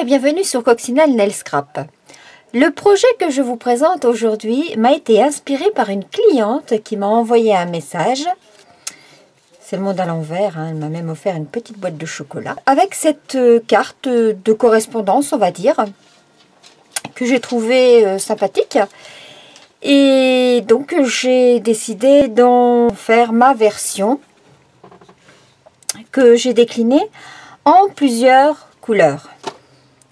bienvenue sur Coccinelle Nail Scrap. Le projet que je vous présente aujourd'hui m'a été inspiré par une cliente qui m'a envoyé un message. C'est le monde à l'envers, hein. Elle m'a même offert une petite boîte de chocolat. Avec cette carte de correspondance, on va dire, que j'ai trouvée sympathique. Et donc j'ai décidé d'en faire ma version que j'ai déclinée en plusieurs couleurs.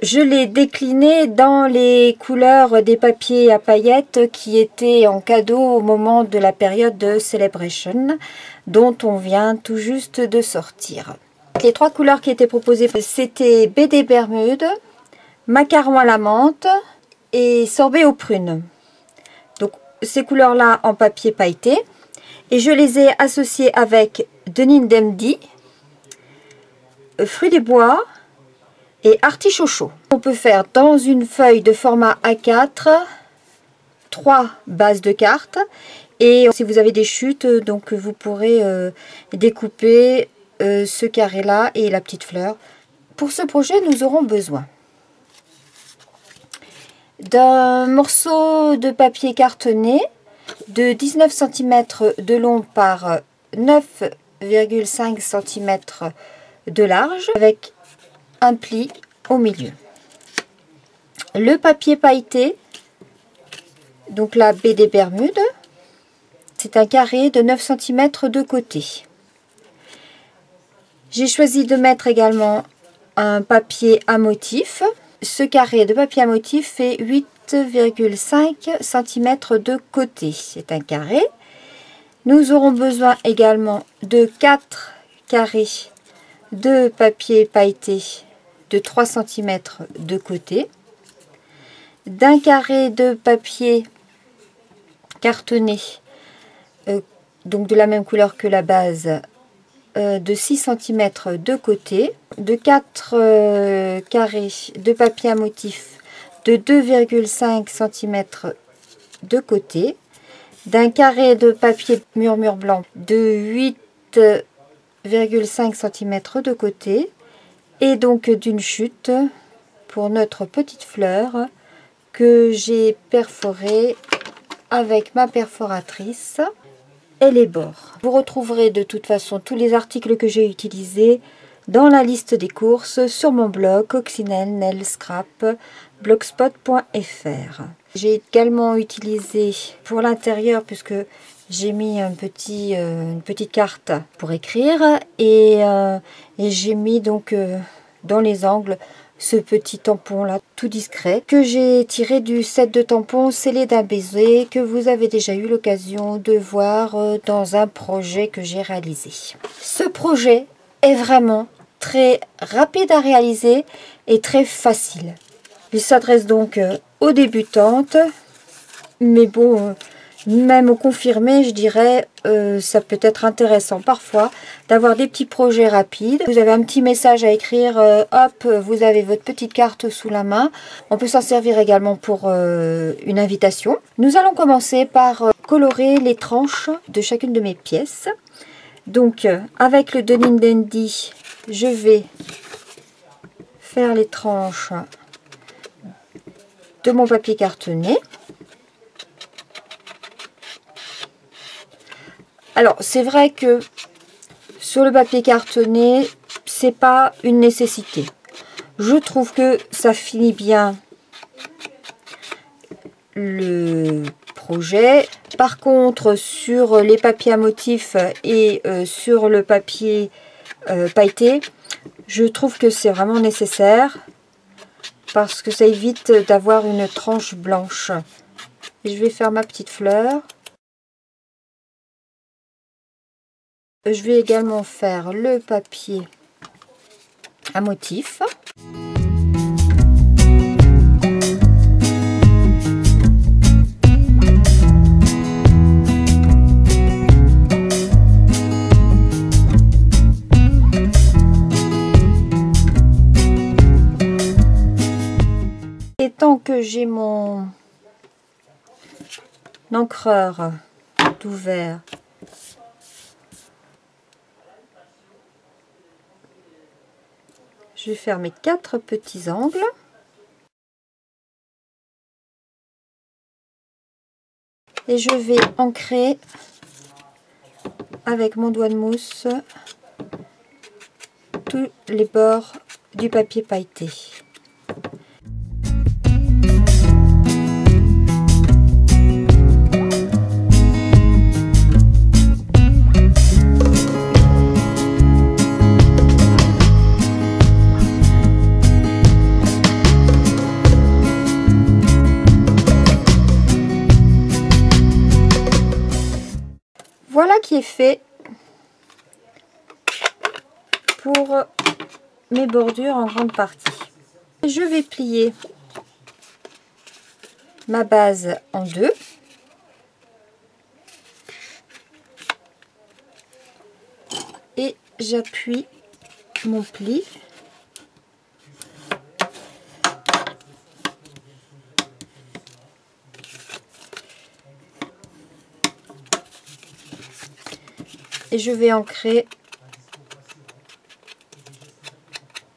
Je l'ai déclinée dans les couleurs des papiers à paillettes qui étaient en cadeau au moment de la période de Celebration dont on vient tout juste de sortir. Les trois couleurs qui étaient proposées, c'était BD Bermude, Macaron à la menthe et Sorbet aux prunes. Donc ces couleurs-là en papier pailleté. Et je les ai associées avec Denim Demdy, Fruits des bois et artichaut chaud. On peut faire dans une feuille de format A4 3 bases de cartes, et si vous avez des chutes, donc vous pourrez découper ce carré là et la petite fleur. Pour ce projet, nous aurons besoin d'un morceau de papier cartonné de 19 cm de long par 9,5 cm de large avec un pli au milieu. Le papier pailleté, donc la BD Bermude, c'est un carré de 9 cm de côté. J'ai choisi de mettre également un papier à motif. Ce carré de papier à motif fait 8,5 cm de côté. C'est un carré. Nous aurons besoin également de 4 carrés de papier pailleté de 3 cm de côté, d'un carré de papier cartonné, donc de la même couleur que la base, de 6 cm de côté, de 4 carrés de papier à motif de 2,5 cm de côté, d'un carré de papier murmure blanc de 8,5 cm de côté, et donc d'une chute pour notre petite fleur que j'ai perforée avec ma perforatrice et les bords. Vous retrouverez de toute façon tous les articles que j'ai utilisés dans la liste des courses sur mon blog Coccinelle Nail Scrap blogspot.fr. J'ai également utilisé pour l'intérieur, puisque j'ai mis une petite carte pour écrire, et j'ai mis donc dans les angles ce petit tampon là tout discret que j'ai tiré du set de tampons scellés d'un baiser que vous avez déjà eu l'occasion de voir dans un projet que j'ai réalisé. Ce projet est vraiment très rapide à réaliser et très facile. Il s'adresse donc aux débutantes, mais bon, même aux confirmés, je dirais, ça peut être intéressant parfois d'avoir des petits projets rapides. Vous avez un petit message à écrire, hop, vous avez votre petite carte sous la main. On peut s'en servir également pour une invitation. Nous allons commencer par colorer les tranches de chacune de mes pièces. Donc, avec le Denim Demdy, je vais faire les tranches de mon papier cartonné. Alors, c'est vrai que sur le papier cartonné, c'est pas une nécessité. Je trouve que ça finit bien le projet. Par contre, sur les papiers à motif et sur le papier pailleté, je trouve que c'est vraiment nécessaire parce que ça évite d'avoir une tranche blanche. Je vais faire ma petite fleur. Je vais également faire le papier à motif. Et tant que j'ai mon encreur d'ouvert, je vais faire mes 4 petits angles. Et je vais ancrer avec mon doigt de mousse tous les bords du papier pailleté. Voilà qui est fait pour mes bordures en grande partie. Je vais plier ma base en deux. Et j'appuie mon pli. Et je vais ancrer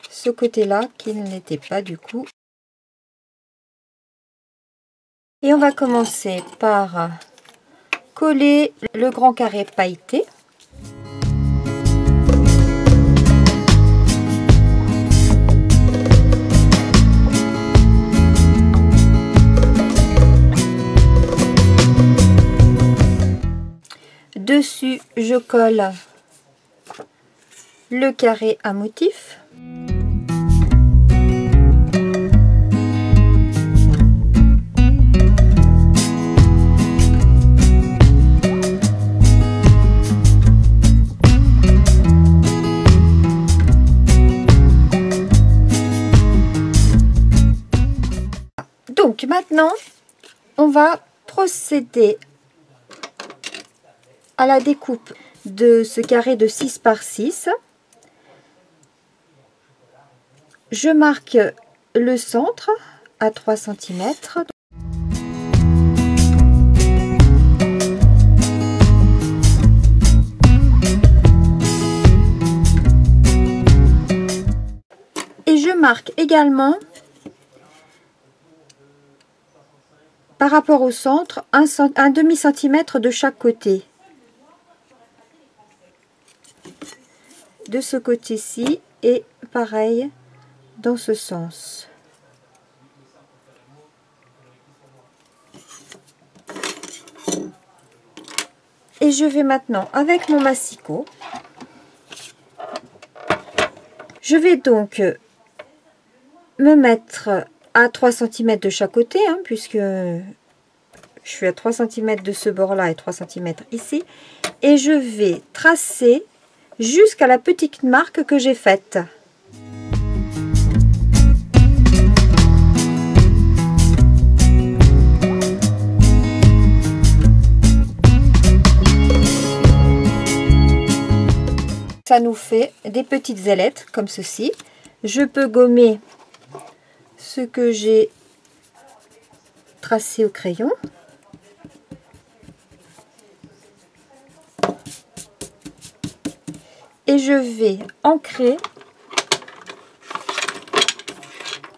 ce côté-là qui ne l'était pas du coup. Et on va commencer par coller le grand carré pailleté. Dessus, je colle le carré à motif. Donc maintenant, on va procéder à la découpe de ce carré de 6 par 6. Je marque le centre à 3 cm. Et je marque également, par rapport au centre, un demi-centimètre de chaque côté. De ce côté-ci et pareil dans ce sens. Et je vais maintenant avec mon massicot, je vais donc me mettre à 3 cm de chaque côté, hein, puisque je suis à 3 cm de ce bord là et 3 cm ici, et je vais tracer jusqu'à la petite marque que j'ai faite. Ça nous fait des petites ailettes comme ceci. Je peux gommer ce que j'ai tracé au crayon. Et je vais ancrer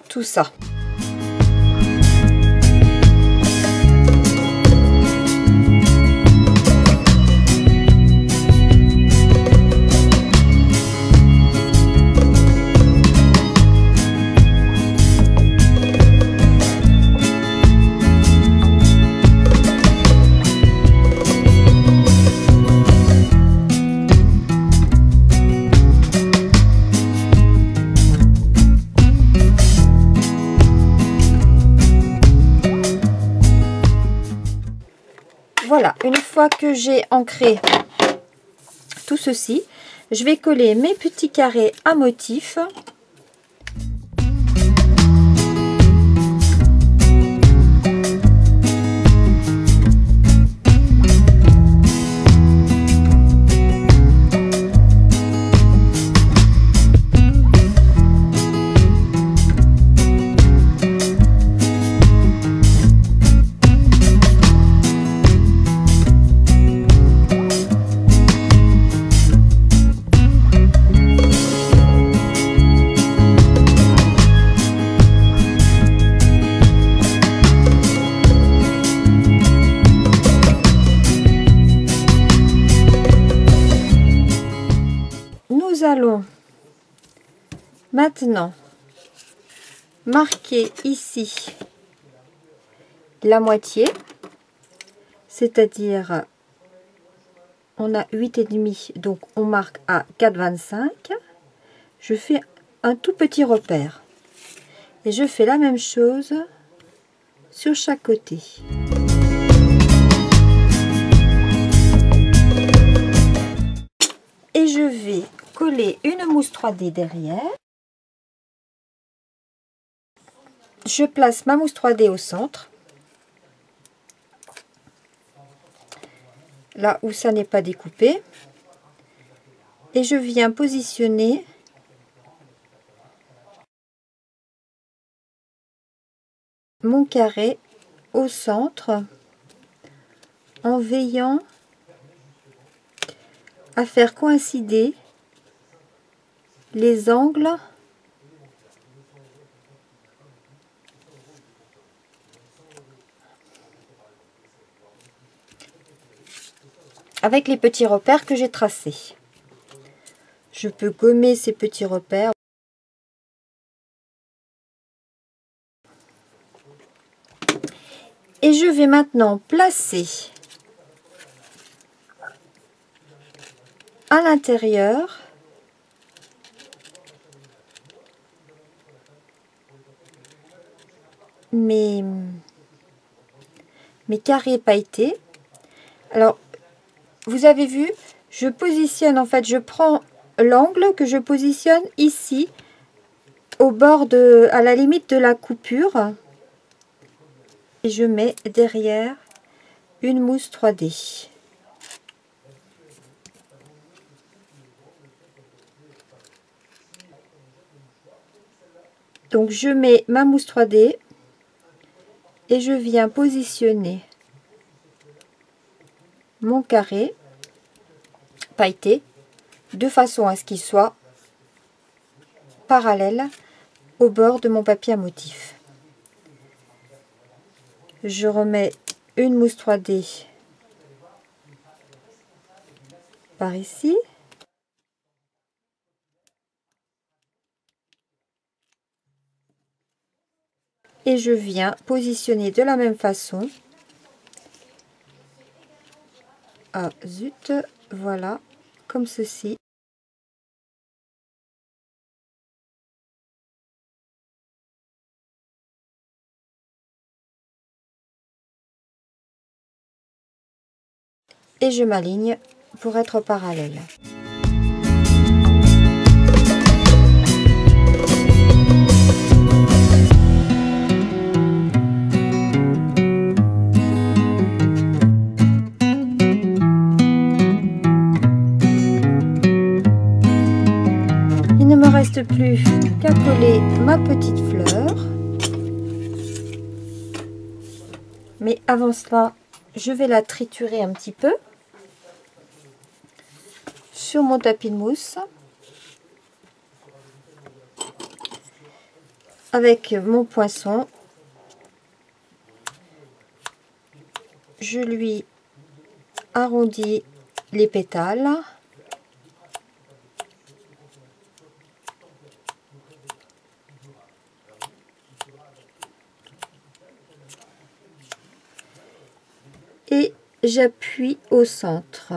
tout ça. Voilà, une fois que j'ai ancré tout ceci, je vais coller mes petits carrés à motif. Maintenant, marquez ici la moitié, c'est-à-dire on a 8,5, donc on marque à 4,25. Je fais un tout petit repère et je fais la même chose sur chaque côté. Et je vais coller une mousse 3D derrière. Je place ma mousse 3D au centre, là où ça n'est pas découpé, et je viens positionner mon carré au centre en veillant à faire coïncider les angles avec les petits repères que j'ai tracés. Je peux gommer ces petits repères. Et je vais maintenant placer à l'intérieur mes carrés pailletés. Alors, vous avez vu, je positionne, en fait, je prends l'angle que je positionne ici, au bord à la limite de la coupure. Et je mets derrière une mousse 3D. Donc je mets ma mousse 3D et je viens positionner mon carré pailleté de façon à ce qu'il soit parallèle au bord de mon papier à motif. Je remets une mousse 3D par ici. Et je viens positionner de la même façon. Ah zut, voilà, comme ceci. Et je m'aligne pour être parallèle. Il ne me reste plus qu'à coller ma petite fleur. Mais avant cela, je vais la triturer un petit peu sur mon tapis de mousse avec mon poinçon. Je lui arrondis les pétales. Et j'appuie au centre.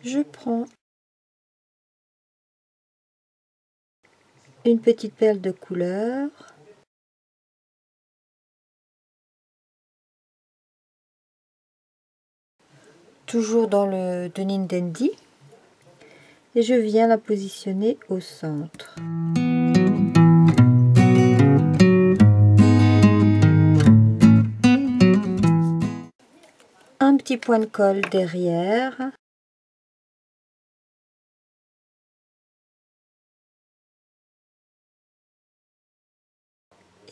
Je prends une petite perle de couleur. Toujours dans le de Nindendi. Et je viens la positionner au centre. Un petit point de colle derrière.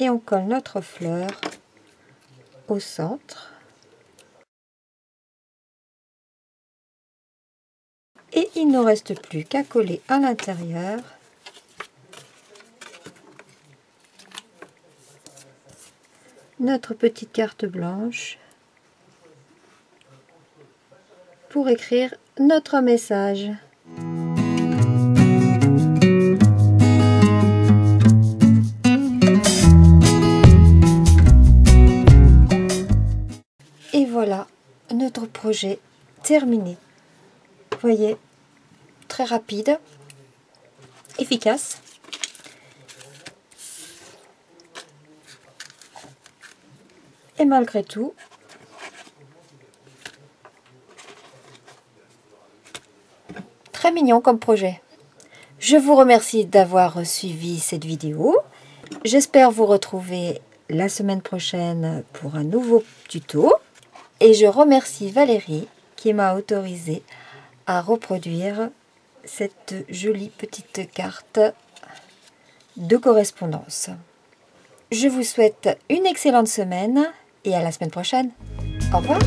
Et on colle notre fleur au centre. Et il ne reste plus qu'à coller à l'intérieur notre petite carte blanche pour écrire notre message. Et voilà, notre projet terminé. Vous voyez, très rapide, efficace. Et malgré tout, très mignon comme projet. Je vous remercie d'avoir suivi cette vidéo. J'espère vous retrouver la semaine prochaine pour un nouveau tuto. Et je remercie Valérie qui m'a autorisé à reproduire cette jolie petite carte de correspondance. Je vous souhaite une excellente semaine et à la semaine prochaine. Au revoir.